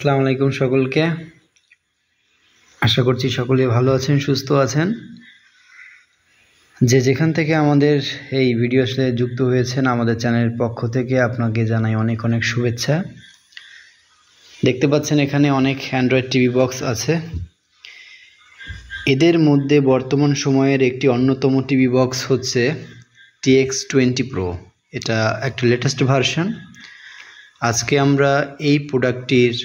আসসালামু আলাইকুম সকলকে। আশা করছি সকলে ভালো আছেন, সুস্থ আছেন। যে যেখান থেকে আমাদের এই ভিডিওর সাথে যুক্ত হয়েছেন, আমাদের চ্যানেলের পক্ষ থেকে আপনাকে জানাই অনেক অনেক শুভেচ্ছা। দেখতে পাচ্ছেন এখানে অনেক অ্যান্ড্রয়েড টিভি বক্স আছে। এদের মধ্যে বর্তমান সময়ের একটি অন্যতম টিভি বক্স হচ্ছে TX20 Pro। এটা একটা লেটেস্ট ভার্সন। আজকে আমরা এই প্রোডাক্টটির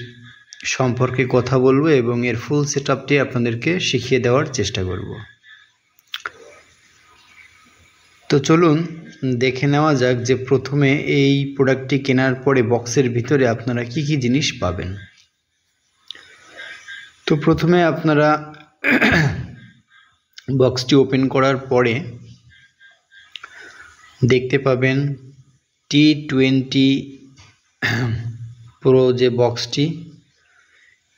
সম্পর্কে কথা বলবো এবং এর ফুল সেটআপটি আপনাদেরকে শিখিয়ে দেওয়ার চেষ্টা করব। তো চলুন দেখে নেওয়া যাক যে প্রথমে এই প্রোডাক্টটি কেনার পরে বক্সের ভিতরে আপনারা কি কি জিনিস পাবেন। তো প্রথমে আপনারা বক্সটি ওপেন করার পরে দেখতে পাবেন T20 Pro যে বক্সটি,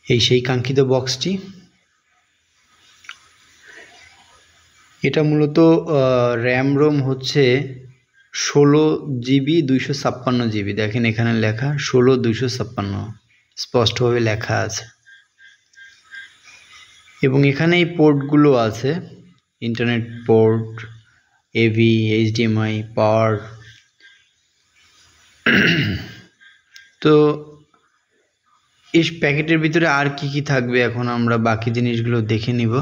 এই সেই কাঙ্ক্ষিত বক্সটি। এটা মূলত র্যাম রোম হচ্ছে 16GB 256GB। দেখেন এখানে লেখা 16 256 স্পষ্টভাবে লেখা আছে। এবং এখানে এই পোর্টগুলো আছে, ইন্টারনেট পোর্ট, AV, HDMI, পাওয়ার। তো এই প্যাকেটের ভিতরে আর কি কি থাকবে এখন আমরা বাকি জিনিসগুলো দেখে নিব।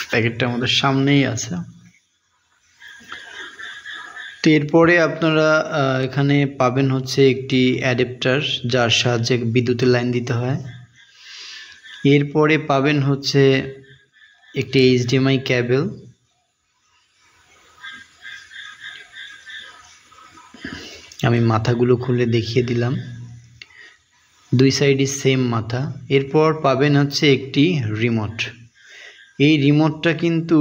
প্যাকেটটা আমাদের সামনেই আছে। তো এরপরে আপনারা এখানে পাবেন হচ্ছে একটি অ্যাডাপ্টার, যার সাহায্যে বিদ্যুতের লাইন দিতে হয়। এরপরে পাবেন হচ্ছে একটি HDMI কেবল। আমি মাথাগুলো খুলে দেখিয়ে দিলাম, দুই সাইডই সেম মাথা। এরপর পাবেন হচ্ছে একটি রিমোট। এই রিমোটটা কিন্তু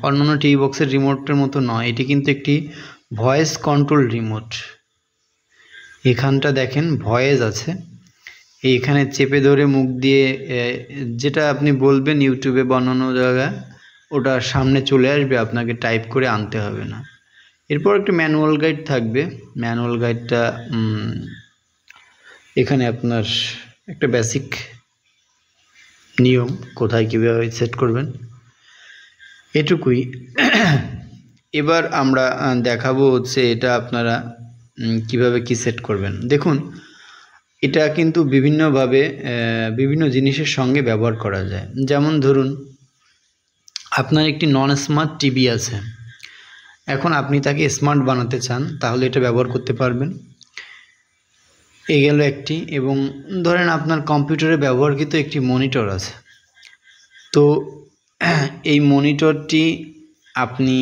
অন্যান্য টিভি বক্সের রিমোটের মতো নয়, এটি কিন্তু একটি ভয়েস কন্ট্রোল রিমোট। এখানটা দেখেন ভয়েস আছে, এইখানে চেপে ধরে মুখ দিয়ে যেটা আপনি বলবেন ইউটিউবে বা অন্যান্য জায়গায়, ওটা সামনে চলে আসবে, আপনাকে টাইপ করে আনতে হবে না। এরপর একটা ম্যানুয়াল গাইড থাকবে। ম্যানুয়াল গাইডটা এখানে আপনার একটা বেসিক নিয়ম, কোথায় কীভাবে সেট করবেন, এটুকুই। এবার আমরা দেখাবো হচ্ছে এটা আপনারা কিভাবে কি সেট করবেন। দেখুন, এটা কিন্তু বিভিন্নভাবে বিভিন্ন জিনিসের সঙ্গে ব্যবহার করা যায়। যেমন ধরুন, আপনার একটি নন স্মার্ট টিভি আছে, এখন আপনি তাকে স্মার্ট বানাতে চান, তাহলে এটা ব্যবহার করতে পারবেন। এ গেল একটি। এবং ধরেন আপনার কম্পিউটারে ব্যবহৃত একটি মনিটর আছে, তো এই মনিটরটি আপনি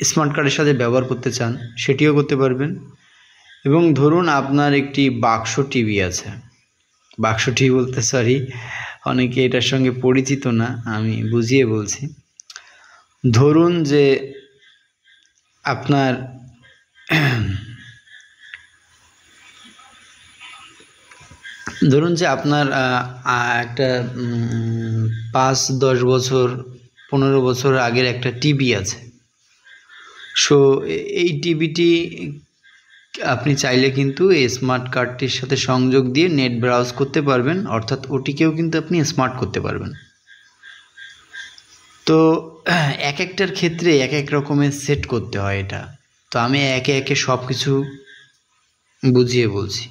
স্মার্ট কার্ডের সাথে ব্যবহার করতে চান, সেটিও করতে পারবেন। এবং ধরুন আপনার একটি বাক্স টিভি আছে, বাক্স টিভি বলতে সরি, অনেকে এটার সঙ্গে পরিচিত না, আমি বুঝিয়ে বলছি। ধরুন যে আপনার একটা 5-10 বছর 15 বছর আগের একটা টিভি আছে। সো এই টিভিটি আপনি চাইলে কিন্তু এই স্মার্ট কার্ডটির সাথে সংযোগ দিয়ে নেট ব্রাউজ করতে পারবেন, অর্থাৎ ওটিকেও কিন্তু আপনি স্মার্ট করতে পারবেন। তো এক একটার ক্ষেত্রে এক এক রকমের সেট করতে হয় এটা। তো আমি একে একে সব কিছু বুঝিয়ে বলছি।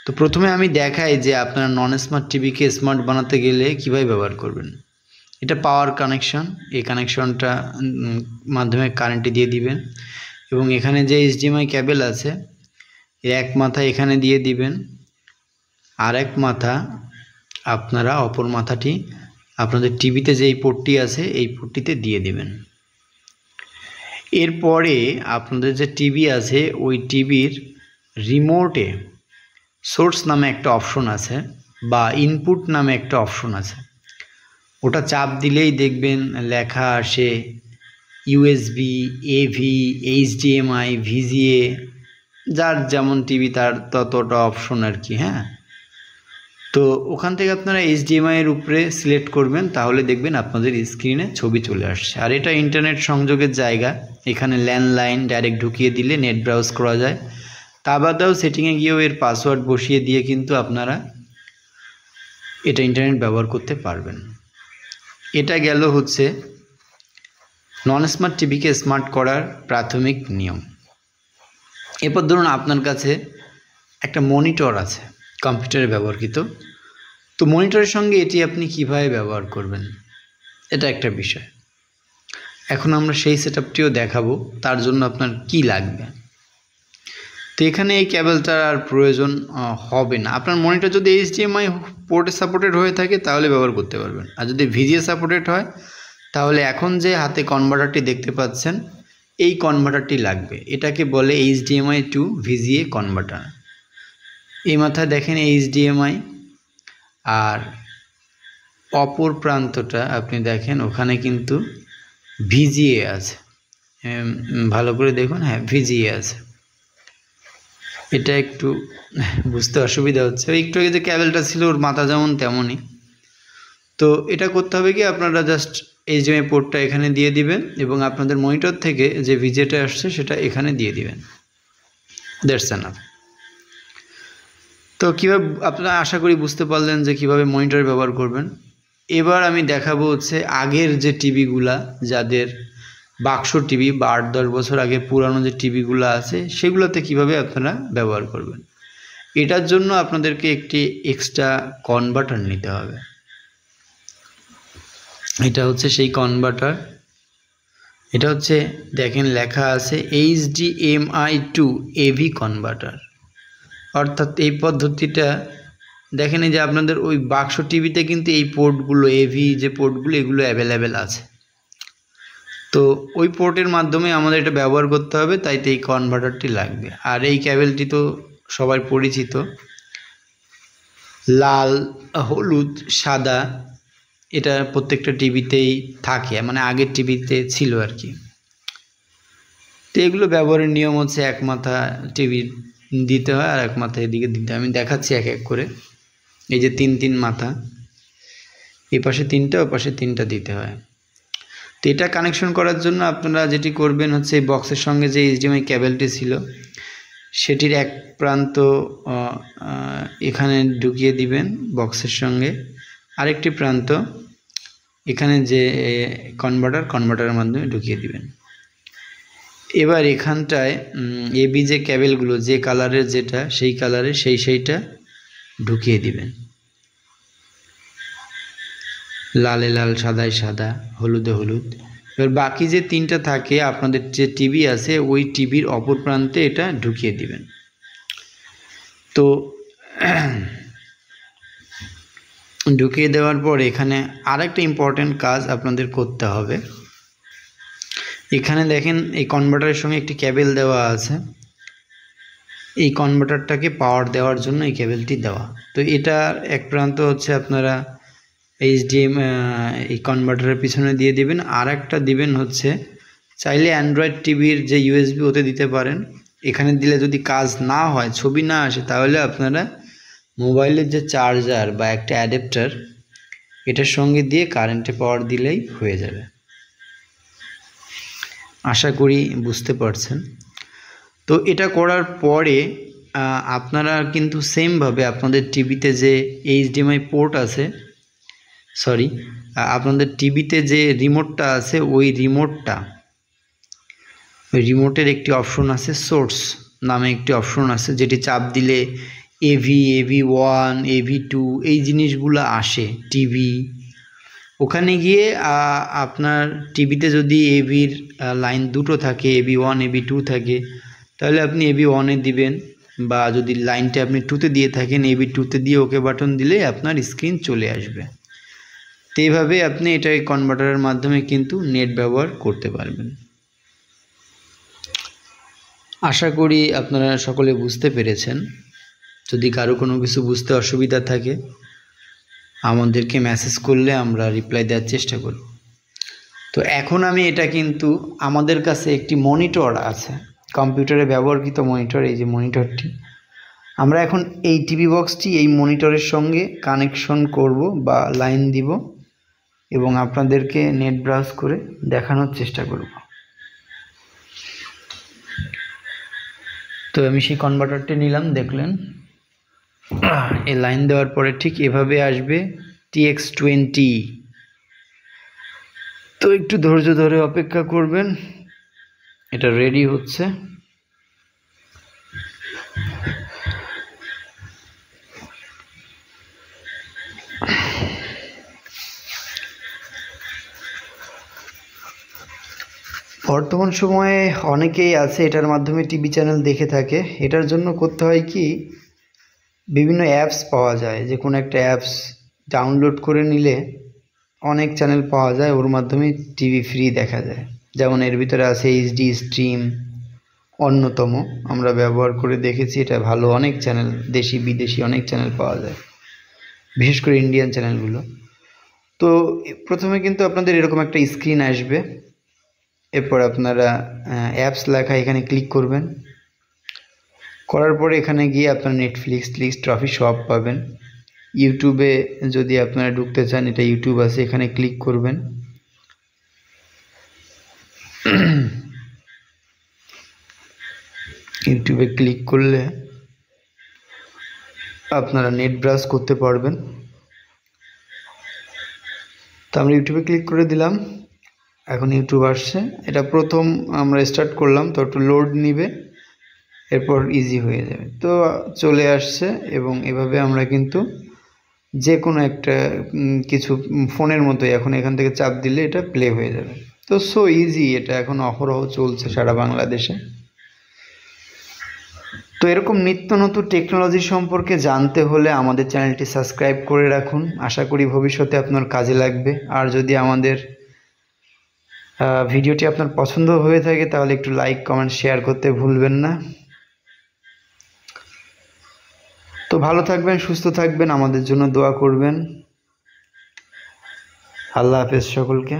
তো প্রথমে আমি দেখাই যে আপনার নন স্মার্ট টিভিকে স্মার্ট বানাতে গেলে কীভাবে ব্যবহার করবেন। এটা পাওয়ার কানেকশন, এই কানেকশনটা মাধ্যমে কারেন্টে দিয়ে দিবেন। এবং এখানে যে HDMI কেবল আছে, এক মাথা এখানে দিয়ে দিবেন, আর এক মাথা আপনারা অপর মাথাটি আপনাদের টিভিতে যে এই পোর্টটি আছে এই পোর্টটিতে দিয়ে দিবেন। এরপরে আপনাদের যে টিভি আছে, ওই টিভির রিমোটে সোর্স নামে একটা অপশন আছে, বা ইনপুট নামে একটা অপশন আছে। ওটা চাপ দিলেই দেখবেন লেখা আসে USB, AV, HDMI, VGA, যার যেমন টিভি তার ততটা অপশন আর কি। হ্যাঁ, তো ওখান থেকে আপনারা HDMI এর উপরে সিলেক্ট করবেন, তাহলে দেখবেন আপনাদের স্ক্রিনে ছবি চলে আসছে। আর এটা ইন্টারনেট সংযোগের জায়গা, এখানে ল্যান্ডলাইন ডাইরেক্ট ঢুকিয়ে দিলে নেট ব্রাউজ করা যায়। তা বাদেও সেটিংয়ে গিয়েও এর পাসওয়ার্ড বসিয়ে দিয়ে কিন্তু আপনারা এটা ইন্টারনেট ব্যবহার করতে পারবেন। এটা গেল হচ্ছে নন স্মার্ট টিভিকে স্মার্ট করার প্রাথমিক নিয়ম। এরপর ধরুন আপনার কাছে একটা মনিটর আছে কম্পিউটারে ব্যবহৃত, তো মনিটরের সঙ্গে এটি আপনি কিভাবে ব্যবহার করবেন এটা একটা বিষয়। এখন আমরা সেই সেটআপটিও দেখাবো, তার জন্য আপনার কি লাগবে। তো এখানে এই কেবলটার আর প্রয়োজন হবে না। আপনার মনিটর যদি HDMI পোর্টে সাপোর্টেড হয়ে থাকে তাহলে ব্যবহার করতে পারবেন, আর যদি VGA সাপোর্টেড হয় তাহলে এখন যে হাতে কনভার্টারটি দেখতে পাচ্ছেন এই কনভার্টারটি লাগবে। এটাকে বলে HDMI টু VGA কনভার্টার। এই মাথায় দেখেন HDMI, আর অপর প্রান্তটা আপনি দেখেন ওখানে কিন্তু VGA আছে। ভালো করে দেখুন, হ্যাঁ VGA আছে। এটা একটু বুঝতে অসুবিধা হচ্ছে, একটু আগে যে ক্যাবেলটা ছিল ওর মাথা যেমন তেমনই। তো এটা করতে হবে কি, আপনারা জাস্ট HDMI পোর্টটা এখানে দিয়ে দিবেন এবং আপনাদের মনিটর থেকে যে VGAটা আসছে সেটা এখানে দিয়ে দিবেন। That's enough. তো কীভাবে, আপনারা আশা করি বুঝতে পারলেন যে কিভাবে মনিটর ব্যবহার করবেন। এবার আমি দেখাবো হচ্ছে আগের যে টিভিগুলা, যাদের বাক্স টিভি বা 8-10 বছর আগে পুরানো যে টিভিগুলো আছে সেগুলোতে কিভাবে আপনারা ব্যবহার করবেন। এটার জন্য আপনাদেরকে একটি এক্সট্রা কনভার্টার নিতে হবে। এটা হচ্ছে সেই কনভার্টার। এটা হচ্ছে দেখেন লেখা আছে HDMI টু AV কনভার্টার। অর্থাৎ এই পদ্ধতিটা দেখেন এই যে আপনাদের ওই বাক্স টিভিতে কিন্তু এই পোর্টগুলো, AV যে পোর্টগুলো এগুলো অ্যাভেলেবেল আছে। তো ওই পোর্টের মাধ্যমে আমাদের এটা ব্যবহার করতে হবে, তাই তো এই কনভার্টারটি লাগবে। আর এই ক্যাবেলটি তো সবাই পরিচিত, লাল, হলুদ, সাদা, এটা প্রত্যেকটা টিভিতেই থাকে, মানে আগের টিভিতে ছিল আর কি। তো এগুলো ব্যবহারের নিয়ম হচ্ছে এক মাথা টিভি দিতে হয় আর এক মাথা এদিকে দিতে হয়। আমি দেখাচ্ছি এক এক করে। এই যে 3 মাথা, এই পাশে 3টা, ওই পাশে 3টা দিতে হয়। তো এটা কানেকশন করার জন্য আপনারা যেটি করবেন হচ্ছে এই বক্সের সঙ্গে যে HDMI ক্যাবেলটি ছিল সেটির এক প্রান্ত এখানে ঢুকিয়ে দিবেন বক্সের সঙ্গে, আরেকটি প্রান্ত এখানে যে কনভার্টারের মাধ্যমে ঢুকিয়ে দিবেন। এবার এখানটায় AB যে ক্যাবেলগুলো যে কালারের, যেটা সেই কালারে সেইটা ঢুকিয়ে দিবেন। লালে লাল, সাদায় সাদা, হলুদে হলুদ। এবার বাকি যে 3টা থাকে আপনাদের যে টিভি আছে ওই টিভির অপর প্রান্তে এটা ঢুকিয়ে দিবেন। তো ঢুকিয়ে দেওয়ার পর এখানে আরেকটা ইম্পর্টেন্ট কাজ আপনাদের করতে হবে। এখানে দেখেন এই কনভার্টারের সঙ্গে একটি কেবল দেওয়া আছে, এই কনভার্টারটাকে পাওয়ার দেওয়ার জন্য এই কেবলটি দেওয়া। তো এটা এক প্রান্ত হচ্ছে আপনারা HDMI এই কনভার্টারের পিছনে দিয়ে দিবেন, আর একটা দিবেন হচ্ছে চাইলে অ্যান্ড্রয়েড টিভির যে USB ওতে দিতে পারেন। এখানে দিলে যদি কাজ না হয়, ছবি না আসে, তাহলে আপনারা মোবাইলের যে চার্জার বা একটা অ্যাডাপ্টার এটার সঙ্গে দিয়ে কারেন্টে পাওয়ার দিলেই হয়ে যাবে। আশা করি বুঝতে পারছেন। তো এটা করার পরে আপনারা কিন্তু সেমভাবে আপনাদের টিভিতে যে HDMI পোর্ট আছে, সরি, আপনাদের টিভিতে যে রিমোটটা আছে ওই রিমোটের একটি অপশন আছে, সোর্স নামে একটি অপশন আছে, যেটি চাপ দিলে AV1, AV2 এই জিনিসগুলো আসে টিভি। ওখানে গিয়ে আপনার টিভিতে যদি AVর লাইন দুটো থাকে, AV1 AV2 থাকে, তাহলে আপনি AV1-এ দিবেন, বা যদি লাইনটা আপনি 2-তে দিয়ে থাকেন AV2-তে দিয়ে ওকে বাটন দিলেই আপনার স্ক্রিন চলে আসবে। তো এইভাবে আপনি এটা কনভার্টারের মাধ্যমে কিন্তু নেট ব্যবহার করতে পারবেন। আশা করি আপনারা সকলে বুঝতে পেরেছেন। যদি কারো কোনো কিছু বুঝতে অসুবিধা থাকে আমাদেরকে মেসেজ করলে আমরা রিপ্লাই দেওয়ার চেষ্টা করব। তো এখন আমি এটা কিন্তু আমাদের কাছে একটি মনিটর আছে, কম্পিউটারে ব্যবহৃত মনিটর, এই যে মনিটরটি, আমরা এখন এই টিভি বক্সটি এই মনিটরের সঙ্গে কানেকশন করব বা লাইন দিব এবং আপনাদেরকে নেট ব্রাউজ করে দেখানোর চেষ্টা করব। তো আমি সেই কনভার্টারটি নিলাম, দেখলেন এই লাইন দেওয়ার পরে ঠিক এভাবে আসবে TX20। তো একটু ধৈর্য ধরে অপেক্ষা করবেন, এটা রেডি হচ্ছে। বর্তমান সময়ে অনেকেই আছে এটার মাধ্যমে টিভি চ্যানেল দেখে থাকে। এটার জন্য করতে হয় কি, বিভিন্ন অ্যাপস পাওয়া যায়, যে কোনো একটা অ্যাপস ডাউনলোড করে নিলে অনেক চ্যানেল পাওয়া যায়, ওর মাধ্যমে টিভি ফ্রি দেখা যায়। যেমন এর ভিতরে আছে HD স্ট্রিম, অন্যতম, আমরা ব্যবহার করে দেখেছি, এটা ভালো। অনেক চ্যানেল, দেশি বিদেশি অনেক চ্যানেল পাওয়া যায়, বিশেষ করে ইন্ডিয়ান চ্যানেলগুলো। তো প্রথমে কিন্তু আপনাদের এরকম একটা স্ক্রিন আসবে, এরপর আপনারা অ্যাপস লেখা এখানে ক্লিক করবেন। করার পরে এখানে গিয়ে আপনারা নেটফ্লিক্স ট্রফি সব পাবেন। ইউটিউবে যদি আপনারা ঢুকতে চান, এটা ইউটিউব আছে, এখানে ক্লিক করবেন। ইউটিউবে ক্লিক করলে আপনারা নেট ব্রাউজ করতে পারবেন। তো আমরা ইউটিউবে ক্লিক করে দিলাম, এখন ইউটিউব আসছে। এটা প্রথম আমরা স্টার্ট করলাম, তো একটু লোড নিবে, এরপর ইজি হয়ে যাবে। তো চলে আসছে, এবং এভাবে আমরা কিন্তু যে কোনো একটা কিছু ফোনের মতোই এখন এখান থেকে চাপ দিলে এটা প্লে হয়ে যাবে। তো সো ইজি, এটা এখন অহরহ চলছে সারা বাংলাদেশে। তো এরকম নিত্য নতুন টেকনোলজি সম্পর্কে জানতে হলে আমাদের চ্যানেলটি সাবস্ক্রাইব করে রাখুন। আশা করি ভবিষ্যতে আপনার কাজে লাগবে। আর যদি আমাদের ভিডিওটি আপনার পছন্দ হয়ে থাকে তাহলে একটু লাইক, কমেন্ট, শেয়ার করতে ভুলবেন না। তো ভালো থাকবেন, সুস্থ থাকবেন, আমাদের জন্য দোয়া করবেন। আল্লাহ হাফেজ সকলকে।